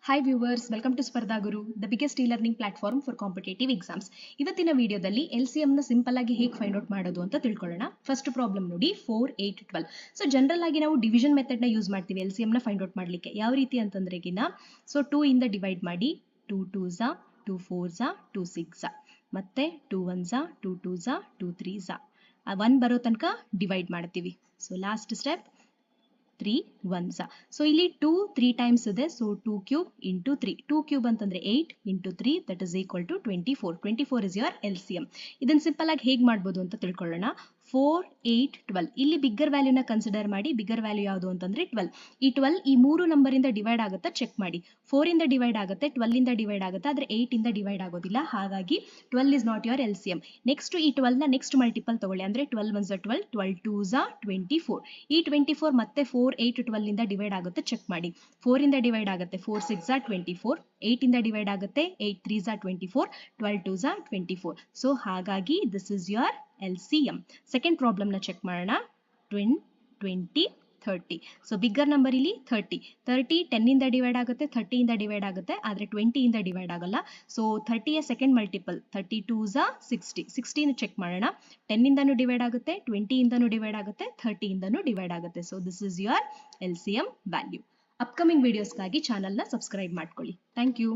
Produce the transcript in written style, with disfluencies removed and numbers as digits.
Hi viewers, welcome to Spardha Guru, the biggest e-learning platform for competitive exams. ಇವತ್ತಿನ ವಿಡಿಯೋದಲ್ಲಿ LCM ನ simple ಆಗಿ ಹೇಗೆ ಫೈಂಡ್ ಔಟ್ ಮಾಡೋದು ಅಂತ ತಿಳ್ಕೊಳ್ಳೋಣ. ಫಸ್ಟ್ ಪ್ರಾಬ್ಲಮ್ ನೋಡಿ, 4, 8, 12. ಸೊ ಜನರಲ್ ಆಗಿ ನಾವು ಡಿವಿಷನ್ ಮೆಥಡ್ ನ ಯೂಸ್ ಮಾಡ್ತೀವಿ LCM ನ ಫೈಂಡ್ ಔಟ್ ಮಾಡ್ಲಿಕ್ಕೆ. ಯಾವ ರೀತಿ ಅಂತಂದ್ರೆ ಸೊ 2 ಇಂದ ಡಿವೈಡ್ ಮಾಡಿ, 2 2s 2 4s 2 6 ಮತ್ತೆ 2 1s 2 2s 2 3s 1 ಬರೋ ತನಕ ಡಿವೈಡ್ ಮಾಡ್ತೀವಿ. So last step 3 1s. So ಇಲ್ಲಿ 2 3 ಟೈಮ್ಸ್ ಇದೆ. So 2 cube into 3. 2 ಕ್ಯೂಬ್ ಅಂತಂದ್ರೆ 8 into 3 that is equal to 24. 24 is your LCM. ಇದನ್ನ ಸಿಂಪಲ್ ಆಗಿ ಹೇಗೆ ಮಾಡ್ಬೋದು ಅಂತ ತಿಳ್ಕೊಳ್ಳೋಣ. 4 8 12 ಇಲ್ಲಿ ಬಿಗ್ಗರ್ ವ್ಯಾಲ್ಯೂನ ಕನ್ಸಿಡರ್ ಮಾಡಿ. ಬಿಗ್ಗರ್ ವ್ಯಾಲ್ಯೂ ಯಾವುದು ಅಂತಂದ್ರೆ 12. ಈ 12 ಈ ಮೂರು ನಂಬರ್ ಇಂದ ಡಿವೈಡ್ ಆಗುತ್ತಾ ಚೆಕ್ ಮಾಡಿ. 4 ಇಂದ ಡಿವೈಡ್ ಆಗುತ್ತೆ, 12 ಇಂದ ಡಿವೈಡ್ ಆಗುತ್ತೆ, ಆದ್ರೆ 8 ಇಂದ ಡಿವೈಡ್ ಆಗೋದಿಲ್ಲ. ಹಾಗಾಗಿ 12 is not your LCM. Next ಈ 12 ನ ನೆಕ್ಸ್ಟ್ ಮಲ್ಟಿಪಲ್ ತಗೊಳ್ಳಿ. ಅಂದ್ರೆ 12 1s 12, 12 2s 24. ಈ 24 ಮತ್ತೆ 4 8 12 ಇಂದ ಡಿವೈಡ್ ಆಗುತ್ತೆ ಚೆಕ್ ಮಾಡಿ. 4 ಇಂದ ಡಿವೈಡ್ ಆಗುತ್ತೆ, 4 6 24. 8 ಇಂದ ಡಿವೈಡ್ ಆಗುತ್ತೆ, 8 3s 24, 12 2s 24. ಸೊ ಹಾಗಾಗಿ this is your LCM. Second problem ನ ಚೆಕ್ ಮಾಡೋಣ. 20 30. ಸೊ ಬಿಗ್ಗರ್ ನಂಬರ್ ಇಲ್ಲಿ 30. 30 10 ಇಂದ ಡಿವೈಡ್ ಆಗುತ್ತೆ, 30 ಇಂದ ಡಿವೈಡ್ ಆಗುತ್ತೆ, ಆದ್ರೆ 20 ಇಂದ ಡಿವೈಡ್ ಆಗಲ್ಲ. ಸೊ 30ಯ ಸೆಕೆಂಡ್ ಮಲ್ಟಿಪಲ್ 32s 60. 60 ಚೆಕ್ ಮಾಡೋಣ. 10 ಇಂದನೂ ಡಿವೈಡ್ ಆಗುತ್ತೆ, 20 ಇಂದನೂ ಡಿವೈಡ್ ಆಗುತ್ತೆ, 30 ಇಂದನೂ ಡಿವೈಡ್ ಆಗುತ್ತೆ. So this is your LCM value. Upcoming ವಿಡಿಯೋಸ್ಗಾಗಿ ಚಾನಲ್ನ ಸಬ್ಸ್ಕ್ರೈಬ್ ಮಾಡ್ಕೊಳ್ಳಿ. Thank you.